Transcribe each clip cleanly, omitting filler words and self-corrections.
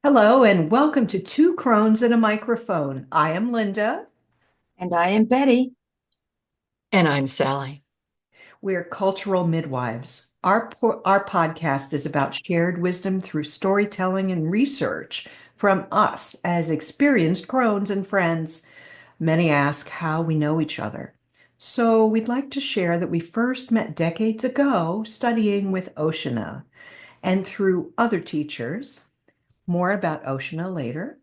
Hello and welcome to Two Crones and a Microphone. I am Linda. And I am Betty. And I'm Sally. We're cultural midwives. Our podcast is about shared wisdom through storytelling and research from us as experienced crones and friends. Many ask how we know each other. So we'd like to share that we first met decades ago studying with Oh Shinnah and through other teachers. More about Oh Shinnah later.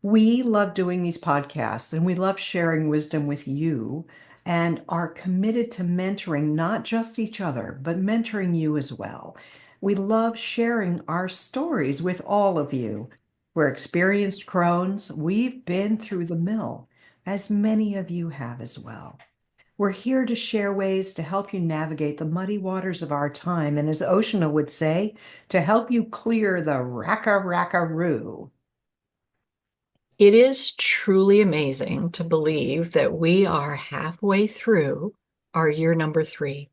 We love doing these podcasts and we love sharing wisdom with you and are committed to mentoring not just each other, but mentoring you as well. We love sharing our stories with all of you. We're experienced crones. We've been through the mill, as many of you have as well. We're here to share ways to help you navigate the muddy waters of our time, and as Oceana would say, to help you clear the racka-racka-roo. It is truly amazing to believe that we are halfway through our year number 3.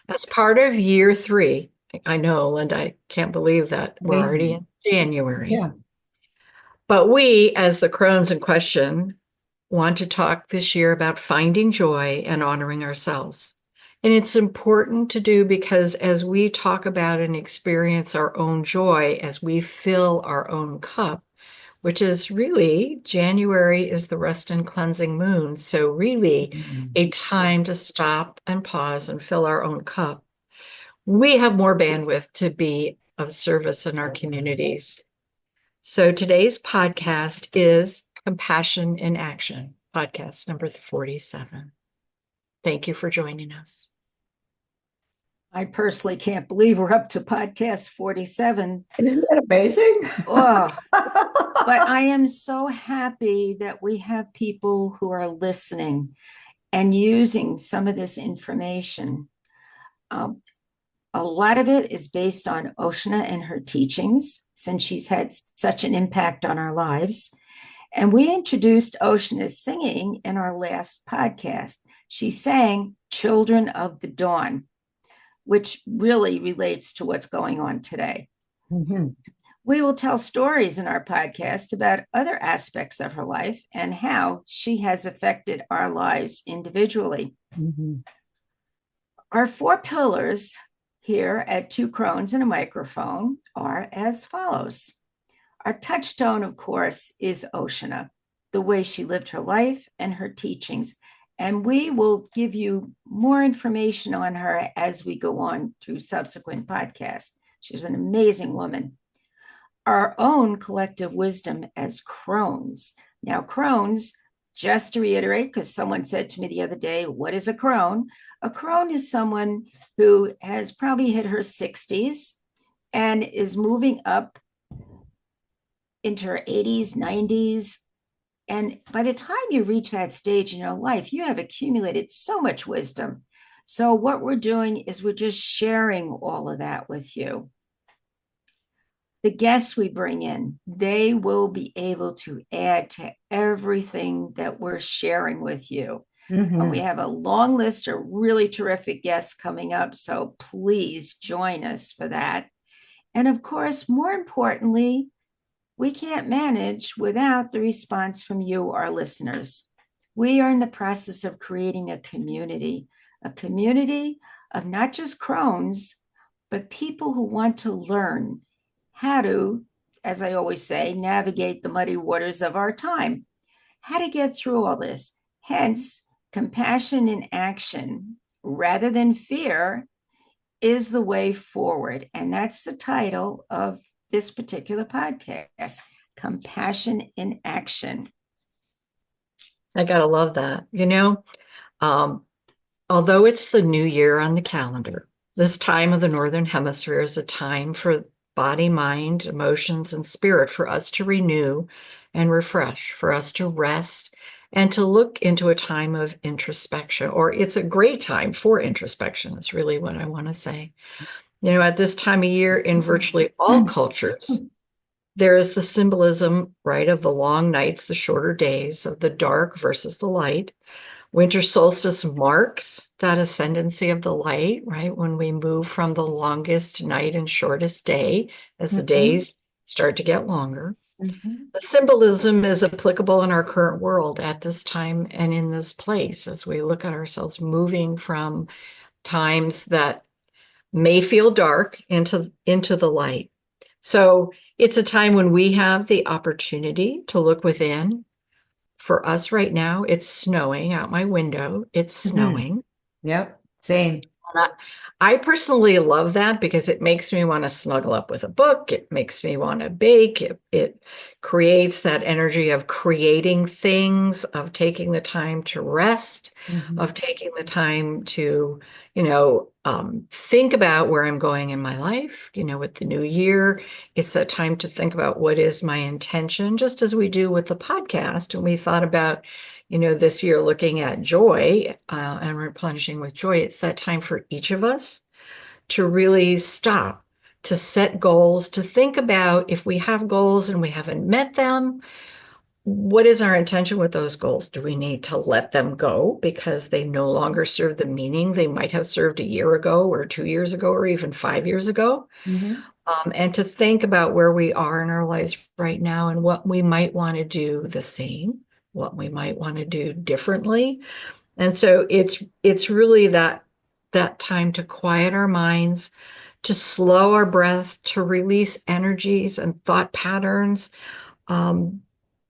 As part of year 3, I know, Linda, I can't believe that we're already Amazing. in January. Yeah. But we, as the crones in question, want to talk this year about finding joy and honoring ourselves. And it's important to do because as we talk about and experience our own joy, as we fill our own cup, which is really January is the rest and cleansing moon. So, really, Mhm. a time to stop and pause and fill our own cup. We have more bandwidth to be of service in our communities. So, today's podcast is Compassion in Action, podcast number 47. Thank you for joining us. I personally can't believe we're up to podcast 47. Isn't that amazing? Oh, but I am so happy that we have people who are listening and using some of this information. Um, a lot of it is based on Oshana and her teachings, since she's had such an impact on our lives. And we introduced Oshana's singing in our last podcast. She sang Children of the Dawn, which really relates to what's going on today. Mhm. We will tell stories in our podcast about other aspects of her life and how she has affected our lives individually. Mhm. Our 4 pillars here at Two Crones and a Microphone are as follows. Our touchstone, of course, is Oshana, the way she lived her life and her teachings. And we will give you more information on her as we go on through subsequent podcasts. She's an amazing woman. Our own collective wisdom as crones. Now, crones, just to reiterate, because someone said to me the other day, what is a crone? A crone is someone who has probably hit her 60s and is moving up into her 80s, 90s. And by the time you reach that stage in your life, you have accumulated so much wisdom. So, what we're doing is we're just sharing all of that with you. The guests we bring in, they will be able to add to everything that we're sharing with you. And we Mhm. have a long list of really terrific guests coming up. So, please join us for that. And of course, more importantly, we can't manage without the response from you, our listeners. We are in the process of creating a community of not just crones, but people who want to learn how to, as I always say, navigate the muddy waters of our time, how to get through all this. Hence, compassion in action rather than fear is the way forward. And that's the title of this particular podcast, Compassion in Action. I gotta love that. Um, although it's the new year on the calendar, this time of the Northern Hemisphere is a time for body, mind, emotions, and spirit for us to renew and refresh, for us to rest and to look into a time of introspection, or it's a great time for introspection, is really what I want to say. At this time of year in virtually all cultures, there is the symbolism, right, of the long nights, the shorter days, of the dark versus the light. Winter solstice marks that ascendancy of the light, right? When we move from the longest night and shortest day as the Mhm. days start to get longer. Mhm. The symbolism is applicable in our current world at this time and in this place as we look at ourselves moving from times that may feel dark into the light. So it's a time when we have the opportunity to look within. For us right now, it's snowing out my window. It's Mhm. snowing. Yep. Same. And I personally love that because it makes me want to snuggle up with a book. It makes me want to bake. It creates that energy of creating things, of taking the time to rest, Mhm. of taking the time to, think about where I'm going in my life. With the new year, it's a time to think about what is my intention, just as we do with the podcast. And we thought about this year looking at joy and replenishing with joy, it's that time for each of us to really stop, to set goals, to think about if we have goals and we haven't met them, what is our intention with those goals? Do we need to let them go because they no longer serve the meaning they might have served a year ago or 2 years ago or even 5 years ago? Mhm. And to think about where we are in our lives right now and what we might want to do the same, what we might want to do differently. And so it's really that time to quiet our minds, to slow our breath, to release energies and thought patterns um,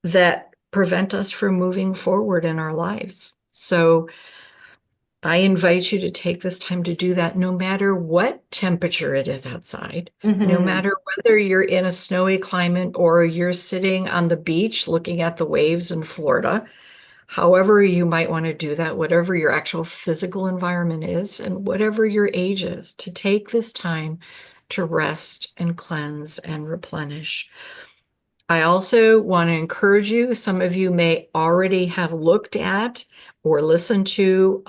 that prevent us from moving forward in our lives. So I invite you to take this time to do that no matter what temperature it is outside, no Mhm. matter whether you're in a snowy climate or you're sitting on the beach looking at the waves in Florida. However, you might want to do that, whatever your actual physical environment is, and whatever your age is, to take this time to rest and cleanse and replenish. I also want to encourage you. Some of you may already have looked at or listened to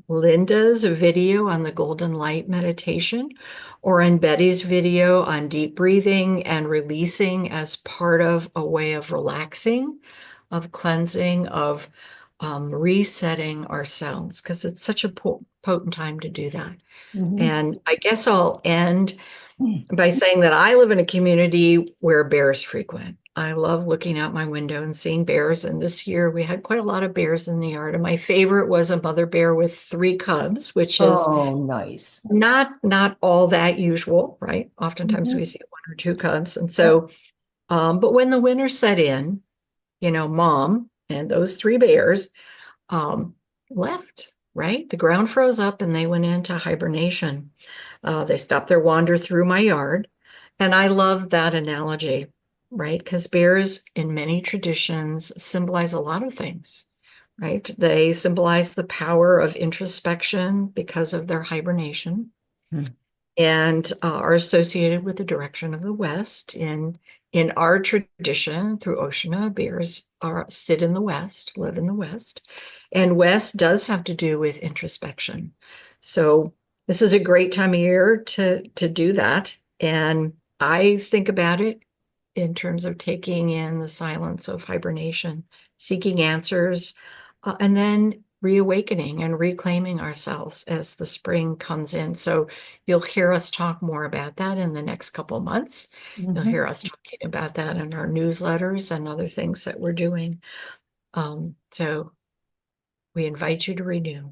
Linda's video on the golden light meditation, or in Betty's video on deep breathing and releasing as part of a way of relaxing, of cleansing, of resetting ourselves, because it's such a potent time to do that. Mhm. And I guess I'll end by saying that I live in a community where bears frequent. I love looking out my window and seeing bears. And this year we had quite a lot of bears in the yard. And my favorite was a mother bear with 3 cubs, which is Oh, nice. not all that usual, right? Oftentimes we Mhm. see 1 or 2 cubs. And Yep. so, but when the winter set in, mom and those 3 bears um, left, right? The ground froze up and they went into hibernation. They stopped their wander through my yard. And I love that analogy, right? Because bears in many traditions symbolize a lot of things, right? They symbolize the power of introspection because of their hibernation Mhm. and are associated with the direction of the West. In our tradition, through Oh Shinnah, bears sit in the West, live in the West, and West does have to do with introspection. So this is a great time of year to do that, and I think about it in terms of taking in the silence of hibernation, seeking answers, and then reawakening and reclaiming ourselves as the spring comes in. So you'll hear us talk more about that in the next couple of months. You'll Mhm. hear us talking about that in our newsletters and other things that we're doing. So we invite you to renew.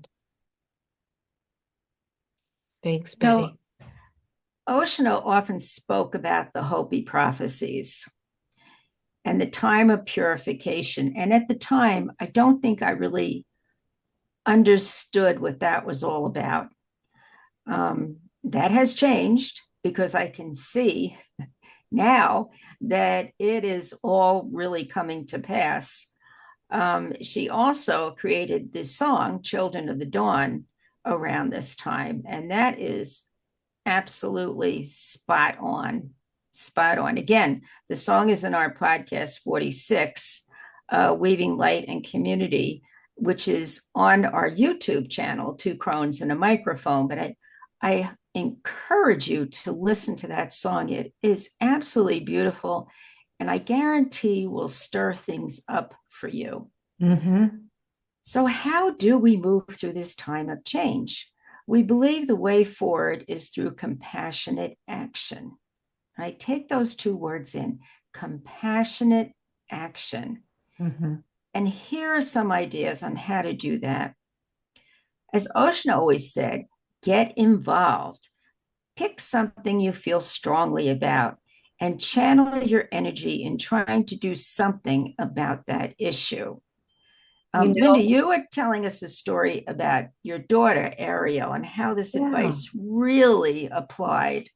Thanks, You know, Betty. Oshino often spoke about the Hopi prophecies and the time of purification. And at the time, I don't think I really understood what that was all about. That has changed because I can see now that it is all really coming to pass. She also created this song, Children of the Dawn, around this time. And that is absolutely spot on. Spot on. Again, the song is in our podcast 46, Weaving Light and Community, which is on our YouTube channel, Two Crones and a Microphone. But I encourage you to listen to that song. It is absolutely beautiful. And I guarantee will stir things up for you. Mhm. So, how do we move through this time of change? We believe the way forward is through compassionate action. Right? Take those 2 words in compassionate action. Mm-hmm. And here are some ideas on how to do that. As Oh Shinnah always said, get involved. Pick something you feel strongly about and channel your energy in trying to do something about that issue. You Linda, know, you were telling us a story about your daughter, Ariel, and how this yeah. advice really applied.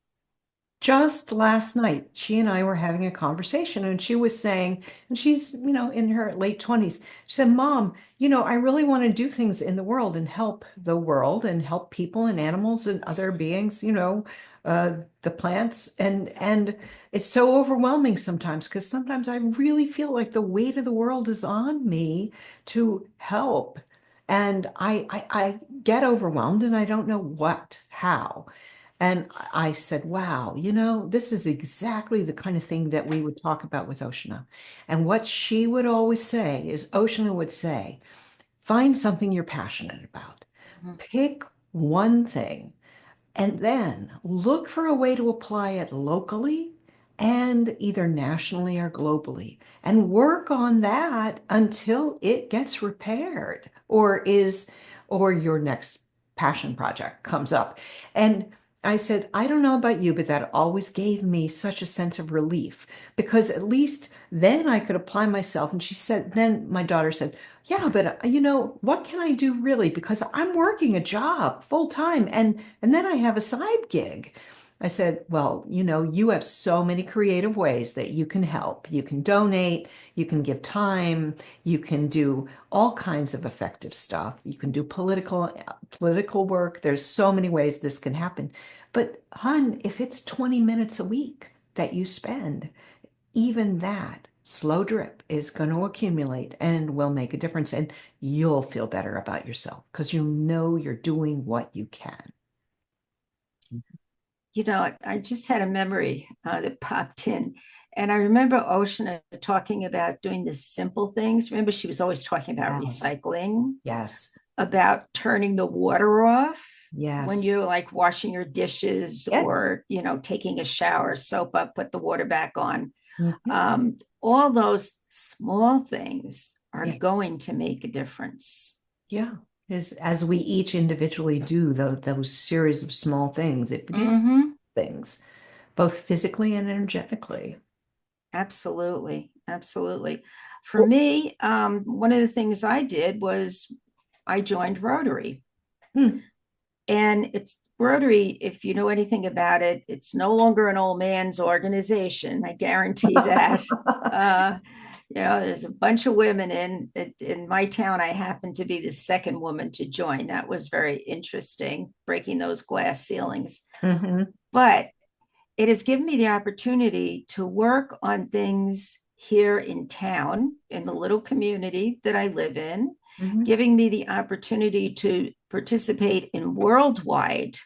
Just last night, she and I were having a conversation, and she was saying, and she's, in her late 20s. She said, Mom, I really want to do things in the world and help the world and help people and animals and other beings, the plants. And it's so overwhelming sometimes because sometimes I really feel like the weight of the world is on me to help. And I get overwhelmed and I don't know how. And I said, wow, this is exactly the kind of thing that we would talk about with Oh Shinnah. And what she would always say is, Oh Shinnah would say, find something you're passionate about. Mhm. Pick one thing and then look for a way to apply it locally and either nationally or globally and work on that until it gets repaired or your next passion project comes up. And I said, I don't know about you, but that always gave me such a sense of relief because at least then I could apply myself. And she said, then my daughter said, yeah, but what can I do really? Because I'm working a job full time and then I have a side gig. I said, well, you have so many creative ways that you can help. You can donate, you can give time, you can do all kinds of effective stuff. You can do political work. There's so many ways this can happen. But hun, if it's 20 minutes a week that you spend, even that slow drip is going to accumulate and will make a difference. And you'll feel better about yourself because you know you're doing what you can. I just had a memory that popped in. And I remember Oh Shinnah talking about doing the simple things. Remember, she was always talking about Yes. recycling, Yes. about turning the water off when Yes. you're like washing your dishes Yes. or, taking a shower, soap up, put the water back on. Mhm. All those small things are Yes. going to make a difference. Yeah. As we each individually do those series of small things, it begins Mm-hmm. things, both physically and energetically. Absolutely. Absolutely. For Oh, me, one of the things I did was I joined Rotary. hmm. And it's Rotary, if you know anything about it, it's no longer an old man's organization. I guarantee that. Uh, there's a bunch of women in my town. I happened to be the second woman to join. That was very interesting, breaking those glass ceilings. Mhm. But it has given me the opportunity to work on things here in town, in the little community that I live in, Mhm. giving me the opportunity to participate in worldwide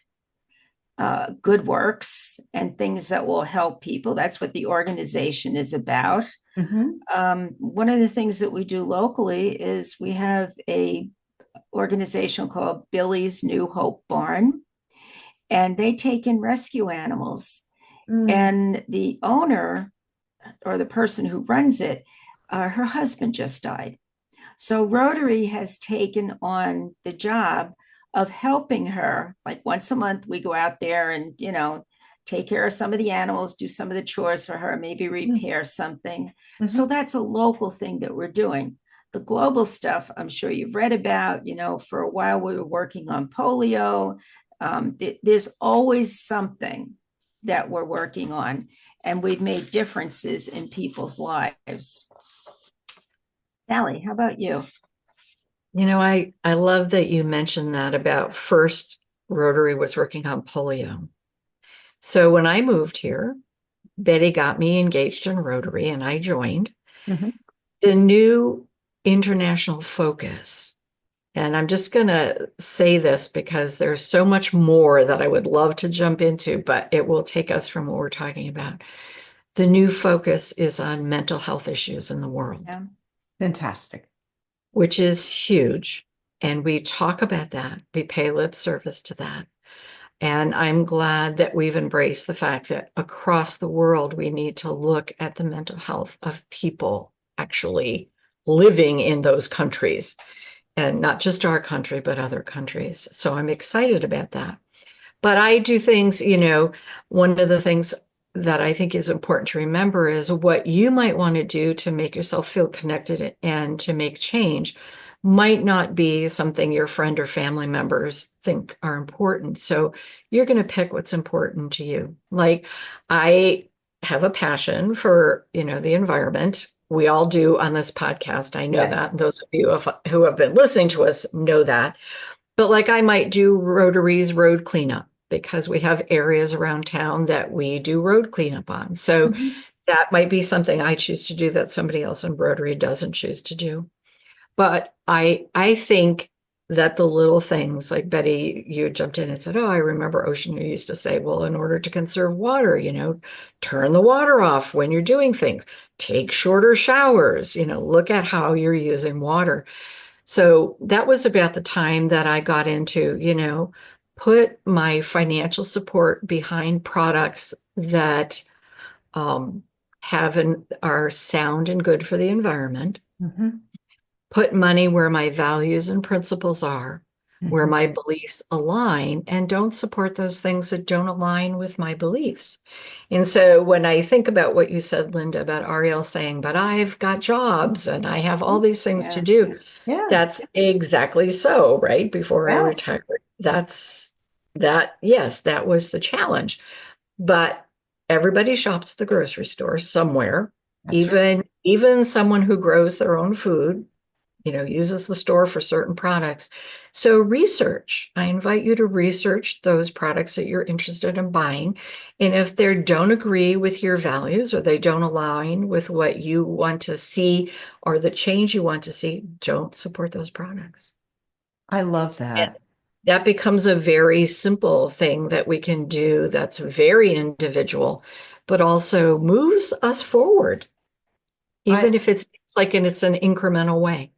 good works and things that will help people. That's what the organization is about. Mhm. One of the things that we do locally is we have a organization called Billy's New Hope Barn, and they take in rescue animals. Mm. And the owner or the person who runs it, her husband just died. So Rotary has taken on the job of helping her. Like once a month, we go out there and, take care of some of the animals, do some of the chores for her, maybe Mm. repair something. So Mhm. that's a local thing that we're doing. The global stuff, I'm sure you've read about, for a while we were working on polio. There's always something that we're working on, and we've made differences in people's lives. Sally, how about you? I love that you mentioned that about first Rotary was working on polio. So when I moved here, Betty got me engaged in Rotary and I joined Mhm. the new international focus. And I'm just going to say this because there's so much more that I would love to jump into, but it will take us from what we're talking about. The new focus is on mental health issues in the world, Yeah. Fantastic. which is huge. And we talk about that. We pay lip service to that. And I'm glad that we've embraced the fact that across the world, we need to look at the mental health of people actually living in those countries, and not just our country, but other countries. So I'm excited about that. But I do things, one of the things that I think is important to remember is what you might want to do to make yourself feel connected and to make change might not be something your friend or family members think are important. So you're going to pick what's important to you. Like I have a passion for, the environment. We all do on this podcast. I know Yes. that. And those of you who have been listening to us know that. But like I might do Rotary's road cleanup because we have areas around town that we do road cleanup on. So Mhm. that might be something I choose to do that somebody else in Rotary doesn't choose to do. But I think that the little things, like Betty, you jumped in and said, "Oh, I remember Oh Shinnah used to say, well, in order to conserve water, turn the water off when you're doing things, take shorter showers, look at how you're using water." So that was about the time that I got into, put my financial support behind products that um, are sound and good for the environment, Mhm. put money where my values and principles are, where Mhm. my beliefs align, and don't support those things that don't align with my beliefs. And so when I think about what you said, Linda, about Ariel saying, but I've got jobs and I have all these things to Yeah. do, Yeah. that's exactly so, right? Before I Yes. retired, yes, that was the challenge. But everybody shops at the grocery store somewhere, That's right. even someone who grows their own food, uses the store for certain products. So research. I invite you to research those products that you're interested in buying. And if they don't agree with your values or they don't align with what you want to see or the change you want to see, don't support those products. I love And that. that becomes a very simple thing that we can do that's very individual, but also moves us forward, I even if it's like, and it's an incremental way.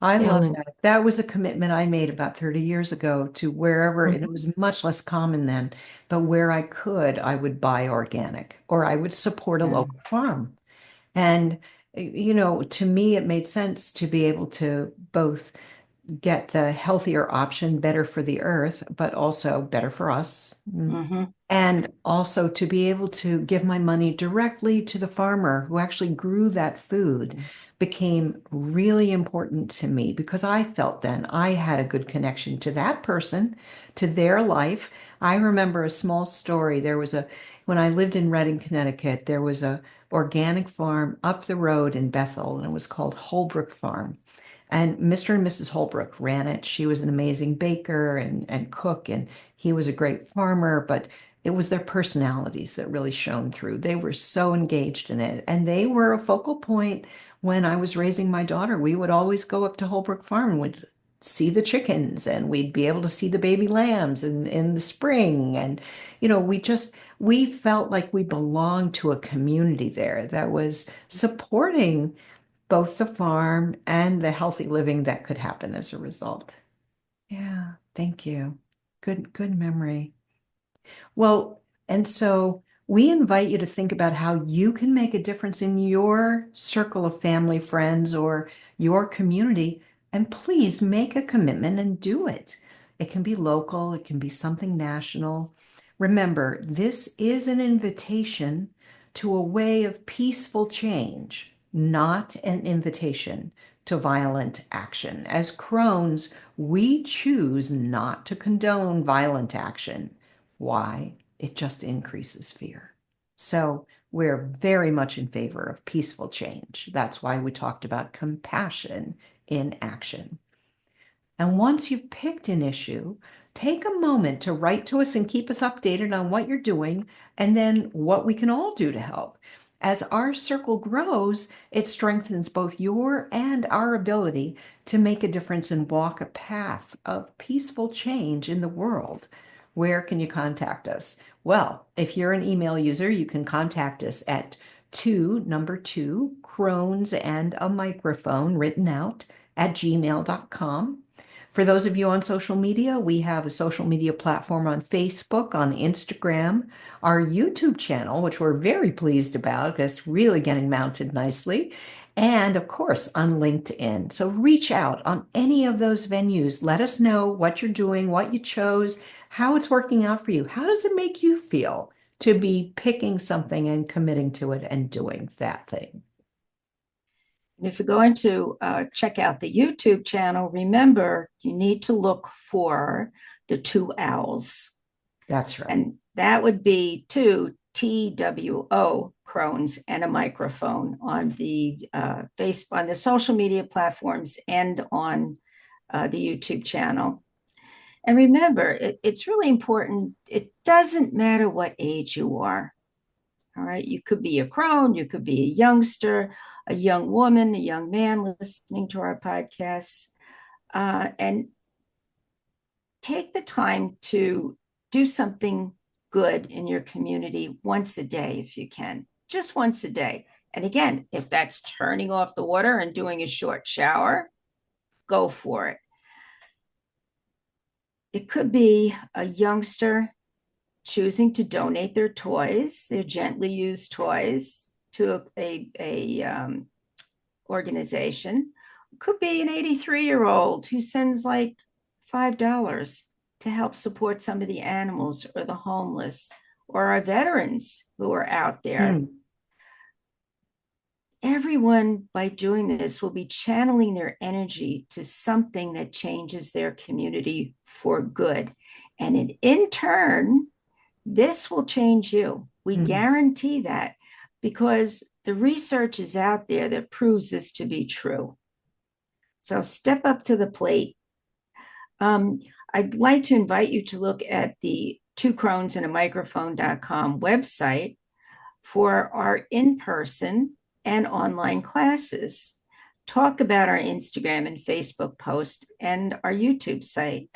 I Yeah, love Lynn. that. That was a commitment I made about 30 years ago to wherever, and it Mhm. was much less common then, but where I could, I would buy organic or I would support a Yeah. local farm. And, to me, it made sense to be able to both get the healthier option, better for the earth, but also better for us. Hmm. And also to be able to give my money directly to the farmer who actually grew that food became really important to me because I felt then I had a good connection to that person, to their life. I remember a small story. When I lived in Redding, Connecticut, there was a organic farm up the road in Bethel, and it was called Holbrook Farm. And Mr. and Mrs. Holbrook ran it. She was an amazing baker and cook, and he was a great farmer, but it was their personalities that really shone through. They were so engaged in it, and they were a focal point when I was raising my daughter. We would always go up to Holbrook Farm and we'd see the chickens, and we'd be able to see the baby lambs in the spring. And, we felt like we belonged to a community there that was supporting both the farm and the healthy living that could happen as a result. Yeah, thank you. Good memory. Well, and so we invite you to think about how you can make a difference in your circle of family, friends, or your community. And please make a commitment and do it. It can be local, it can be something national. Remember, this is an invitation to a way of peaceful change, not an invitation to violent action. As Crones, we choose not to condone violent action. Why? It just increases fear. So we're very much in favor of peaceful change. That's why we talked about compassion in action. And once you've picked an issue, take a moment to write to us and keep us updated on what you're doing and then what we can all do to help. As our circle grows, it strengthens both your and our ability to make a difference and walk a path of peaceful change in the world. Where can you contact us? Well, if you're an email user, you can contact us at number two, Crones and a microphone written out at gmail.com. For those of you on social media, we have a social media platform on Facebook, on Instagram, our YouTube channel, which we're very pleased about. That's really getting mounted nicely. And of course, on LinkedIn. So reach out on any of those venues. Let us know what you're doing, what you chose, how it's working out for you. How does it make you feel to be picking something and committing to it and doing that thing? And if you're going to check out the YouTube channel, remember you need to look for the two owls. That's right. And that would be two TWO Crones and a microphone on the on the social media platforms and on the YouTube channel. And remember, it's really important. It doesn't matter what age you are. All right. You could be a crone, you could be a youngster, a young woman, a young man listening to our podcasts. And take the time to do something good in your community once a day, if you can, just once a day. And again, if that's turning off the water and doing a short shower, go for it. It could be a youngster choosing to donate their toys, their gently used toys, to a organization. It could be an 83-year-old who sends like $5 to help support some of the animals or the homeless or our veterans who are out there. Everyone, by doing this, will be channeling their energy to something that changes their community for good. And in turn, this will change you. We guarantee that, because the research is out there that proves this to be true. So step up to the plate. I'd like to invite you to look at the twocronesanamicrophone.com website for our in-person and online classes. Talk about our Instagram and Facebook post and our YouTube site.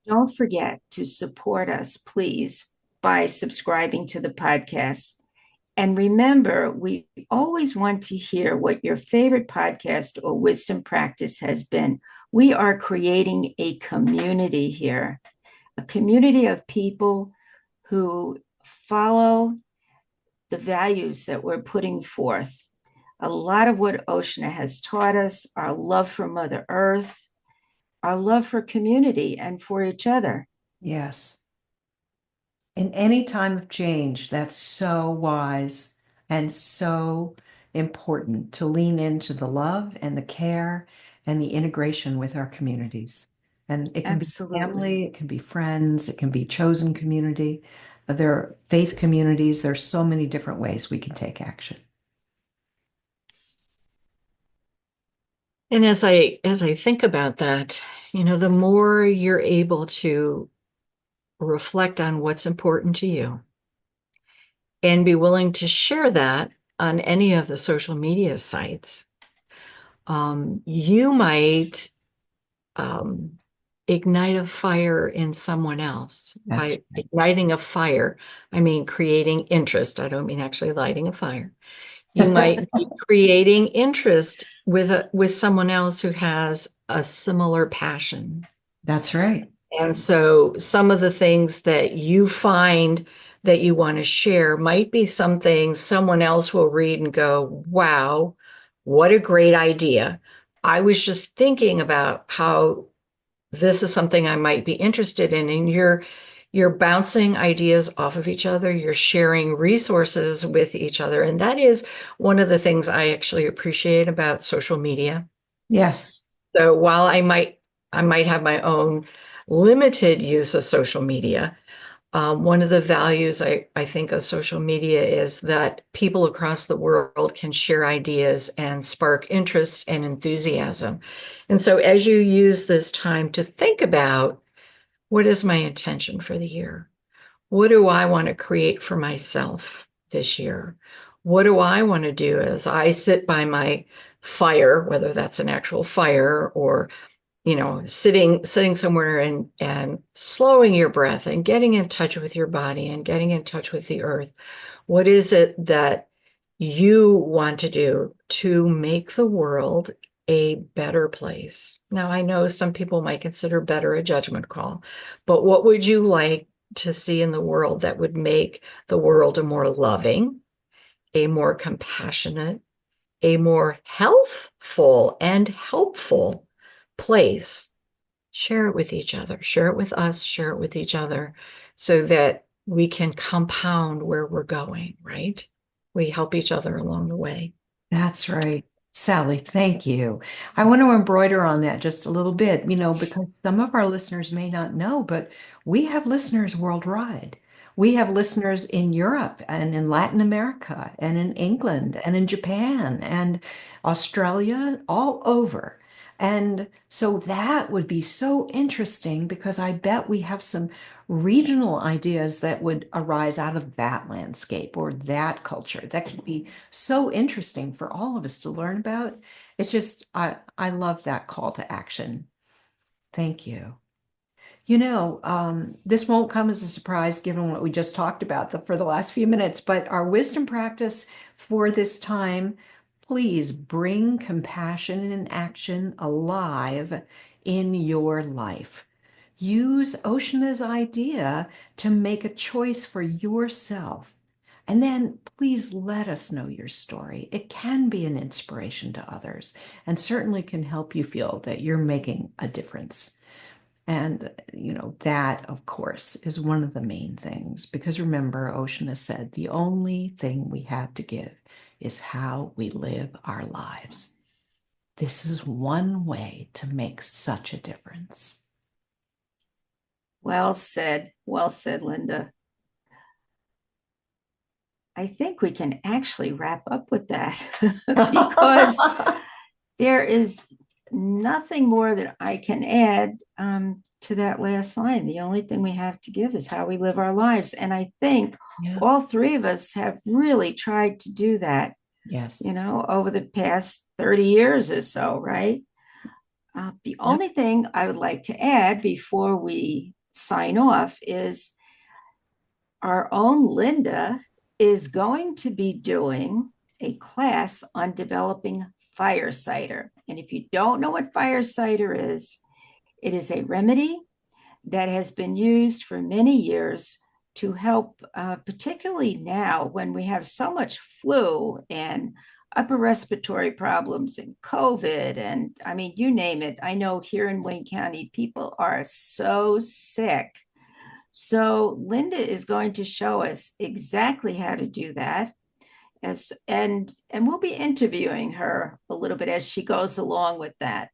Don't forget to support us, please, by subscribing to the podcast. And remember, we always want to hear what your favorite podcast or wisdom practice has been. We are creating a community here, a community of people who follow the values that we're putting forth. A lot of what Oh Shinnah has taught us, our love for Mother Earth, our love for community and for each other. Yes. In any time of change, that's so wise and so important to lean into the love and the care and the integration with our communities. And it can Absolutely. be family, it can be friends, it can be chosen community. There are faith communities. There's so many different ways we can take action. And as I think about that, the more you're able to reflect on what's important to you and be willing to share that on any of the social media sites, you might ignite a fire in someone else. By igniting a fire, I mean creating interest. I don't mean actually lighting a fire. You might be creating interest with someone else who has a similar passion. That's right. And so some of the things that you find that you want to share might be something someone else will read and go, wow, what a great idea. I was just thinking about how this is something I might be interested in. And you're bouncing ideas off of each other. You're sharing resources with each other. And that is one of the things I actually appreciate about social media. Yes. So while I might have my own limited use of social media, one of the values I think of social media is that people across the world can share ideas and spark interest and enthusiasm. And so as you use this time to think about, what is my intention for the year? What do I want to create for myself this year? What do I want to do as I sit by my fire, whether that's an actual fire or sitting somewhere and slowing your breath and getting in touch with your body and getting in touch with the earth. What is it that you want to do to make the world a better place? Now, I know some people might consider better a judgment call, but what would you like to see in the world that would make the world a more loving, a more compassionate, a more healthful and helpful place? Share it with each other, share it with us, share it with each other so that we can compound where we're going, right? We help each other along the way. That's right. Sally, thank you. I want to embroider on that just a little bit, because some of our listeners may not know, but we have listeners worldwide. We have listeners in Europe and in Latin America and in England and in Japan and Australia, all over. And so that would be so interesting because I bet we have some regional ideas that would arise out of that landscape or that culture. That could be so interesting for all of us to learn about. It's just, I love that call to action. Thank you. This won't come as a surprise given what we just talked about for the last few minutes, but our wisdom practice for this time, please bring compassion and action alive in your life. Use Oh Shinnah's idea to make a choice for yourself. And then please let us know your story. It can be an inspiration to others and certainly can help you feel that you're making a difference. And, that, of course, is one of the main things. Because remember, Oh Shinnah said, the only thing we have to give is how we live our lives. This is one way to make such a difference. Well said. Well said, Linda. I think we can actually wrap up with that because there is nothing more that I can add to that last line. The only thing we have to give is how we live our lives. And I think Yeah. all three of us have really tried to do that, Yes. over the past 30 years or so, right? The Yep. only thing I would like to add before we sign off is our own Linda is going to be doing a class on developing fire cider. And if you don't know what fire cider is, it is a remedy that has been used for many years to help, particularly now when we have so much flu and upper respiratory problems and COVID. And I mean, you name it. I know here in Wayne County, people are so sick. So Linda is going to show us exactly how to do that and we'll be interviewing her a little bit as she goes along with that.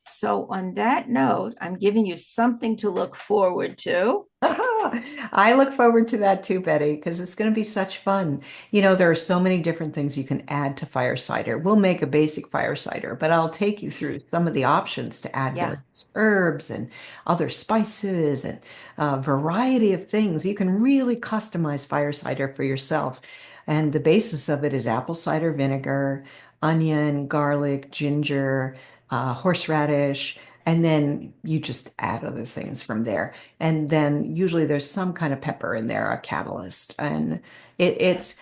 So on that note, I'm giving you something to look forward to. I look forward to that too, Betty, because it's going to be such fun. There are so many different things you can add to fire cider. We'll make a basic fire cider, but I'll take you through some of the options to add Yeah. various herbs and other spices and a variety of things. You can really customize fire cider for yourself. And the basis of it is apple cider vinegar, onion, garlic, ginger, horseradish, and then you just add other things from there. And then usually there's some kind of pepper in there, a catalyst. And it's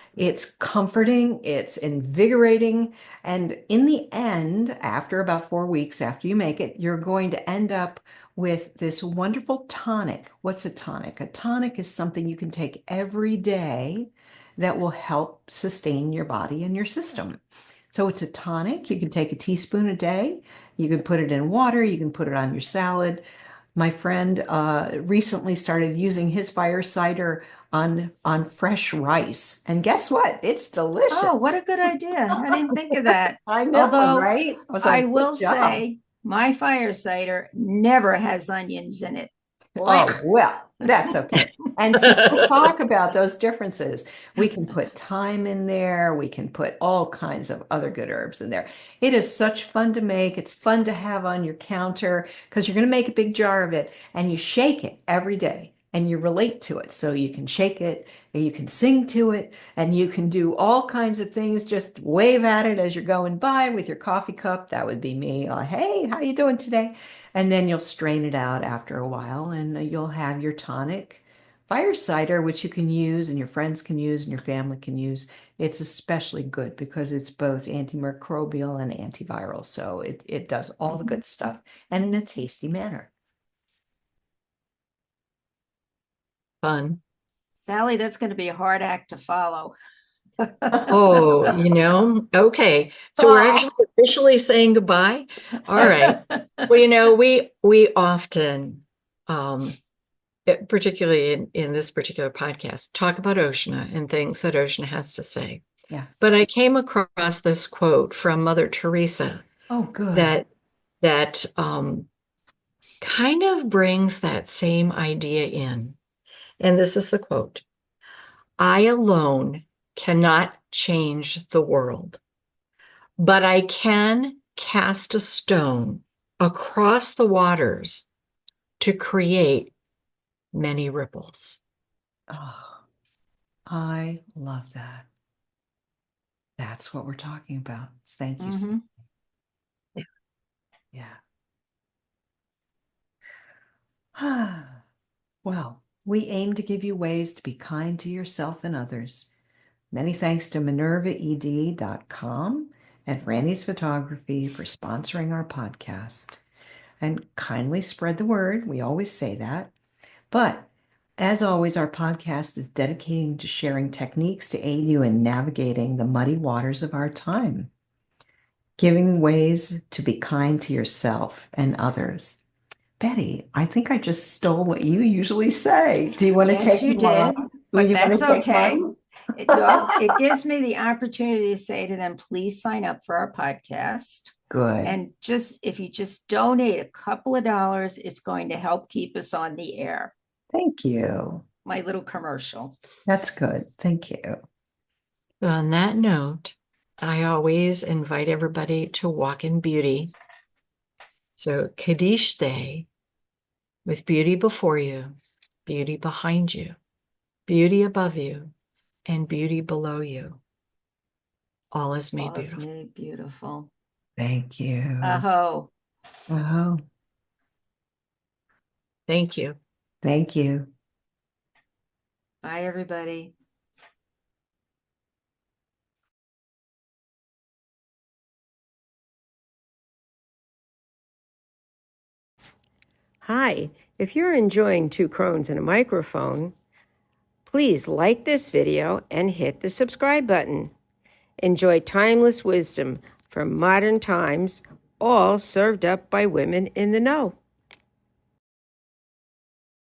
comforting, it's invigorating. And in the end, after about 4 weeks after you make it, you're going to end up with this wonderful tonic. What's a tonic? A tonic is something you can take every day that will help sustain your body and your system. So it's a tonic. You can take a teaspoon a day. You can put it in water. You can put it on your salad. My friend recently started using his fire cider on fresh rice, and guess what? It's Oh, what delicious. a good idea. I didn't think of that. I know, Although right? I was I like, good will job. say my fire cider never has onions in it. Oh, Blech. well, that's okay. And so we'll talk about those differences. We can put thyme in there. We can put all kinds of other good herbs in there. It is such fun to make. It's fun to have on your counter because you're going to make a big jar of it and you shake it every day and you relate to it. So you can shake it and you can sing to it and you can do all kinds of things. Just wave at it as you're going by with your coffee cup. That would be me. Hey, how you doing today? And then you'll strain it out after a while and you'll have your tonic Fire cider, which you can use and your friends can use and your family can use, it's especially good because it's both antimicrobial and antiviral. So it does all the good stuff and in a tasty manner. Fun. Sally, that's going to be a hard act to follow. Oh, okay. So we're actually officially saying goodbye. All right. Well, we often, particularly in this particular podcast, talk about Oh Shinnah and things that Oh Shinnah has to say. Yeah. But I came across this quote from Mother Teresa Oh, good. that kind of brings that same idea in. And this is the quote: I alone cannot change the world, but I can cast a stone across the waters to create many ripples. Oh, I love that. That's what we're talking about. Thank you. Mhm. Yeah. Well, we aim to give you ways to be kind to yourself and others. Many thanks to MinervaED.com and Franny's Photography for sponsoring our podcast. And kindly spread the word. We always say that. But as always, our podcast is dedicated to sharing techniques to aid you in navigating the muddy waters of our time, giving ways to be kind to yourself and others. Betty, I think I just stole what you usually say. Do you want to Yes, take you did, mine? but You want that's to take okay. mine? It gives me the opportunity to say to them, please sign up for our podcast. Good. And if you just donate a couple of dollars, it's going to help keep us on the air. Thank you. My little commercial. That's good. Thank you. On that note, I always invite everybody to walk in beauty. So Kaddish Day, with beauty before you, beauty behind you, beauty above you, and beauty below you. All is made All is beautiful. made beautiful. Thank you. Aho. Oh, Thank you. thank you. Bye, everybody. Hi, if you're enjoying Two Crones and a Microphone, please like this video and hit the subscribe button. Enjoy timeless wisdom from modern times, all served up by women in the know.